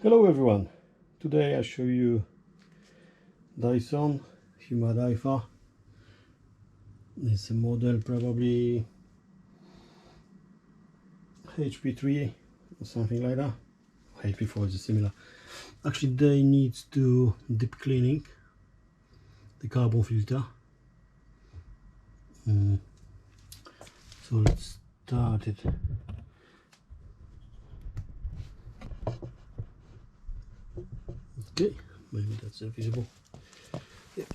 Hello everyone, today I show you Dyson Humidify. It's a model probably HP3 or something like that. HP4 is similar. Actually they need to deep cleaning the carbon filter. So let's start it. Okay, maybe that's invisible. Yeah.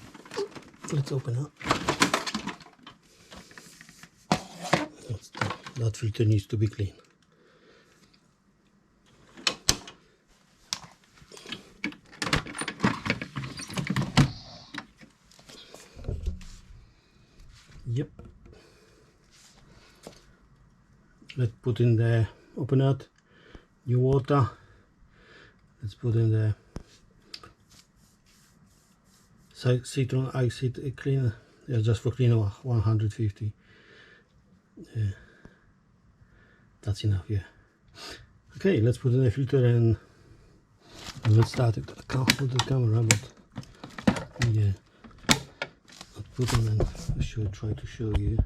Let's open up. That filter needs to be clean. Yep. Let's put in the open it, new water. Let's put in the citron acid cleaner, yeah, just for cleaner 150. That's enough, yeah. Okay, let's put in the filter and let's start it. I can't put the camera, but yeah, I'll put in and I should try to show you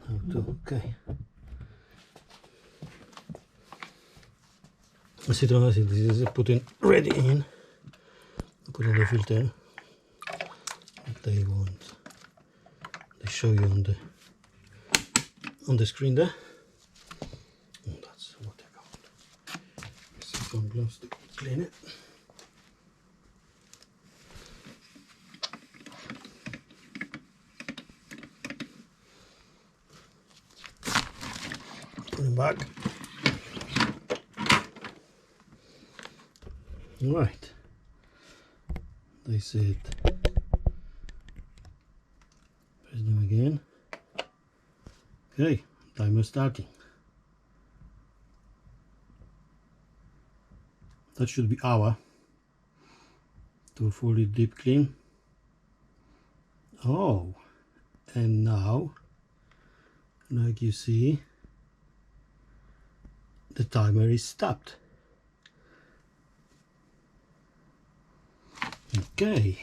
how to. Okay, the citron acid, this is put in ready in. Put in the filter. What they want, they show you on the screen there. Oh, that's what I got. Silicone gloves to clean it. Put it back. Right. They said press them again. Okay, timer starting. That should be hour to fully deep clean. Oh, and now, like you see, the timer is stopped. Okay,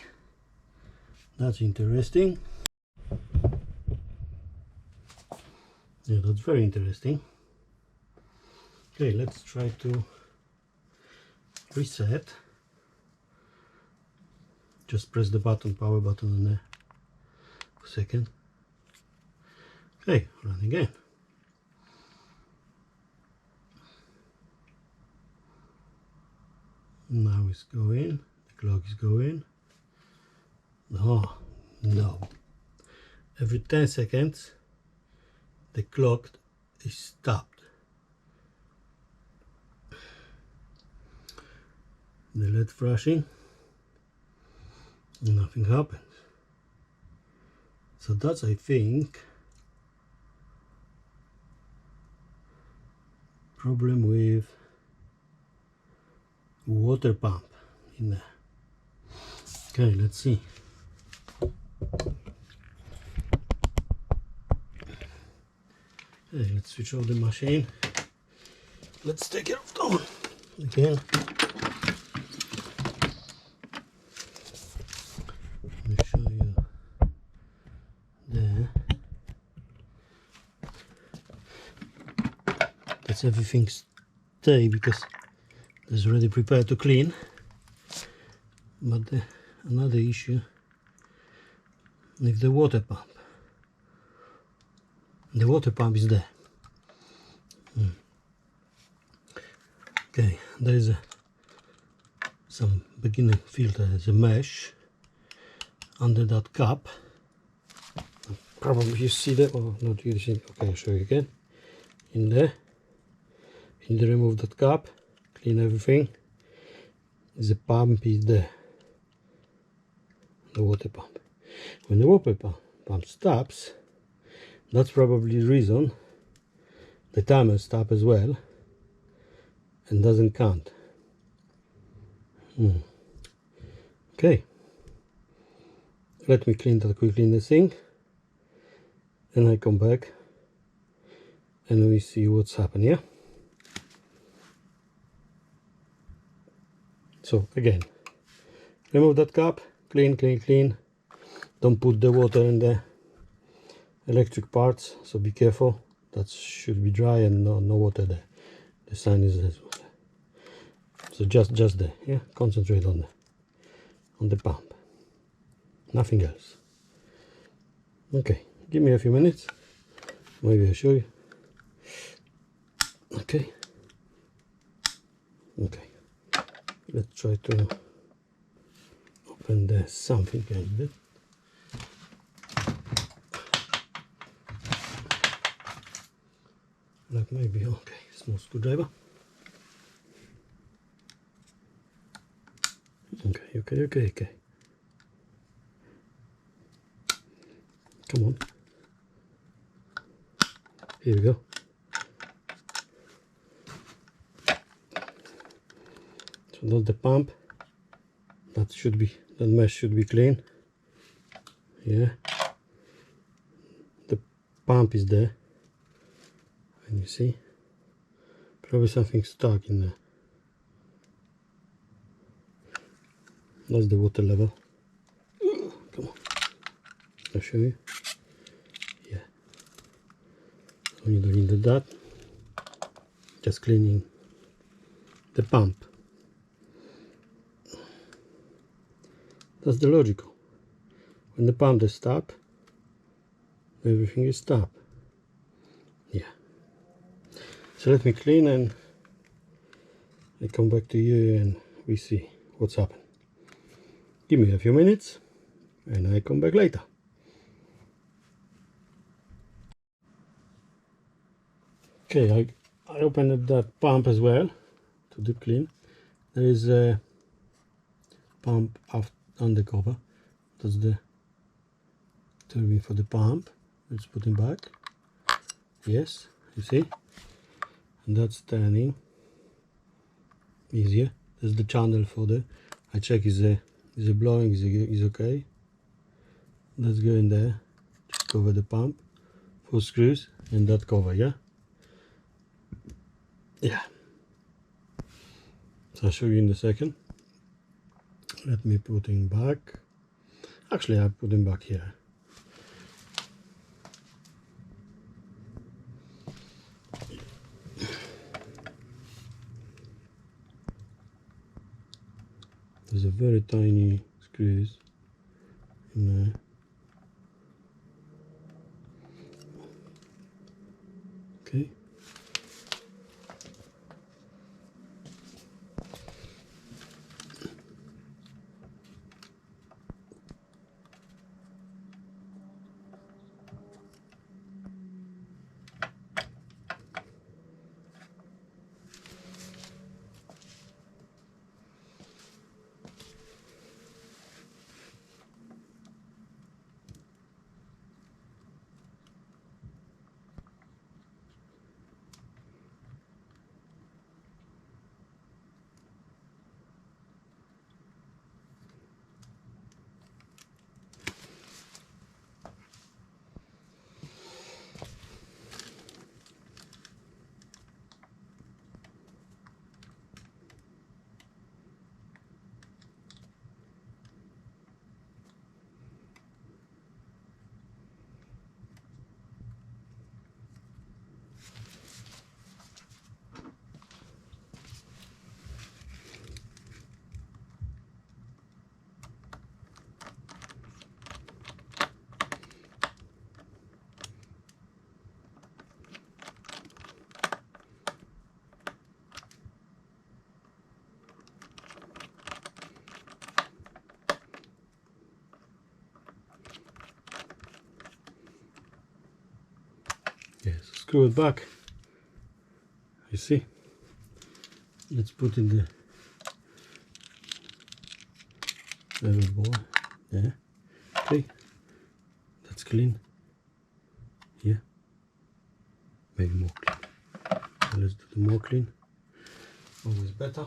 that's interesting. Yeah, that's very interesting. Okay, let's try to reset. Just press the button, power button on there for a second. Okay, run again. Now it's going, the clock is going. Oh no, every 10 seconds the clock is stopped. The LED flashing, nothing happens. So that's, I think, problem with water pump in there. Okay, let's see. Okay, let's switch off the machine. Let's take it down again. Let me show you there. That's everything stay because it's already prepared to clean. But another issue with the water pump. The water pump is there. Okay, there is some beginning filter, there's a mesh under that cap. Probably you see that, or not you see. Okay, I'll show you again. In there, remove that cap, clean everything. The pump is there, the water pump. When the water pump stops, that's probably the reason the timer stops as well and doesn't count. Okay, let me clean that quickly in the sink and I come back and we see what's happened. Yeah, So again, remove that cap, clean, clean, clean. Don't put the water in the electric parts, so be careful. That should be dry and no water there. The sign is this one. So just there, yeah. Concentrate on the pump, nothing else. Okay, give me a few minutes. Maybe I'll show you. Okay. Okay. Let's try to open the something like that. Like maybe, okay, small screwdriver. Okay. Come on. Here we go. So that's the pump. That mesh should be clean. Yeah. The pump is there. And you see, probably something stuck in there. That's the water level. Come on. I'll show you. Yeah. So you don't need that. Just cleaning the pump. That's the logical. When the pump is stop, everything is stop. Yeah. So let me clean and I come back to you and we see what's happened. Give me a few minutes and I come back later. Okay, I opened that pump as well to deep clean. There is a pump on the cover. That's the turbine for the pump. Let's put it back. Yes, you see, and that's turning easier. There's the channel for the. I check is it blowing? Is okay. Let's go in there. Just cover the pump. 4 screws and that cover. Yeah. Yeah. So I'll show you in a second. Let me put him back. Actually, I put him back here. There's a very tiny screws in there. Okay. Yes, screw it back. You see? Let's put in the level ball. Yeah. Okay. That's clean. Yeah. Maybe more clean. So let's do the more clean. Always better.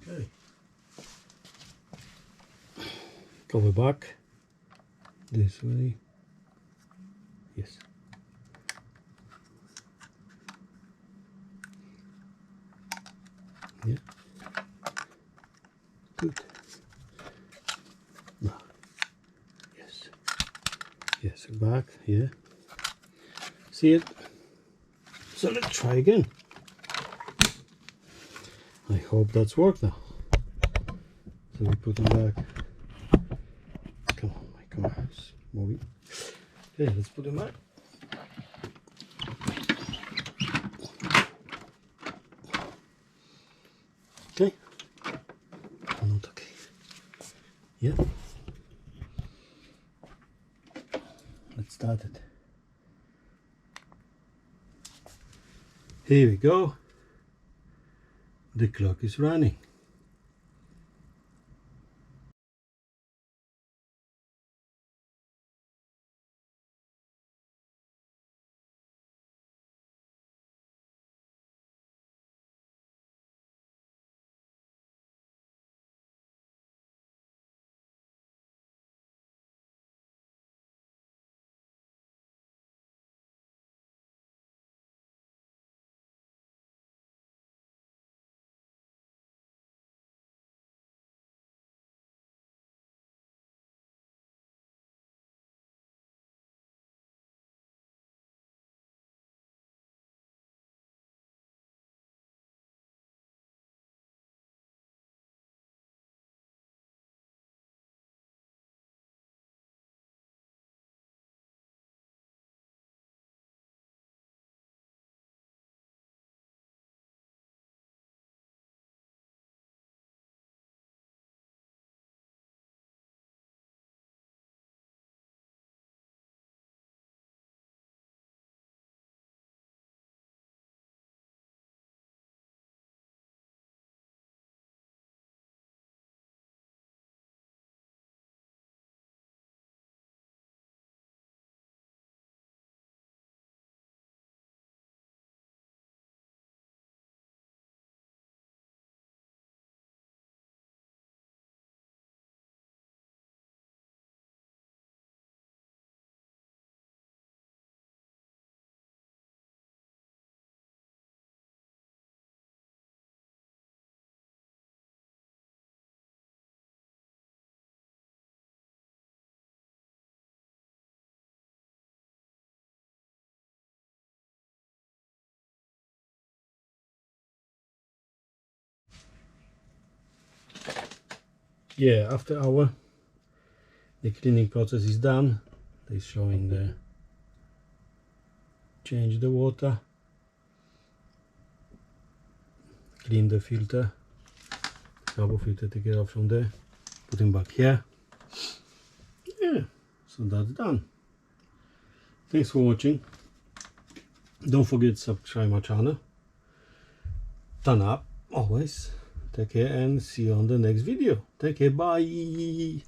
Okay. Cover back this way. Yes. Yeah. Good. Now. Yes. Yes, back. Yeah. See it? So let's try again. I hope that's worked now. So we put them back. Come on, my car is moving. Okay, let's put them back. Okay. Not okay. Yeah. Let's start it. Here we go. The clock is running. Yeah, after hour the cleaning process is done. They're showing the change the water, clean the filter, Jabba filter, take it off from there, put him back here. Yeah, so that's done. Thanks for watching. Don't forget to subscribe my channel, turn up always. Take care and see you on the next video. Take care, bye.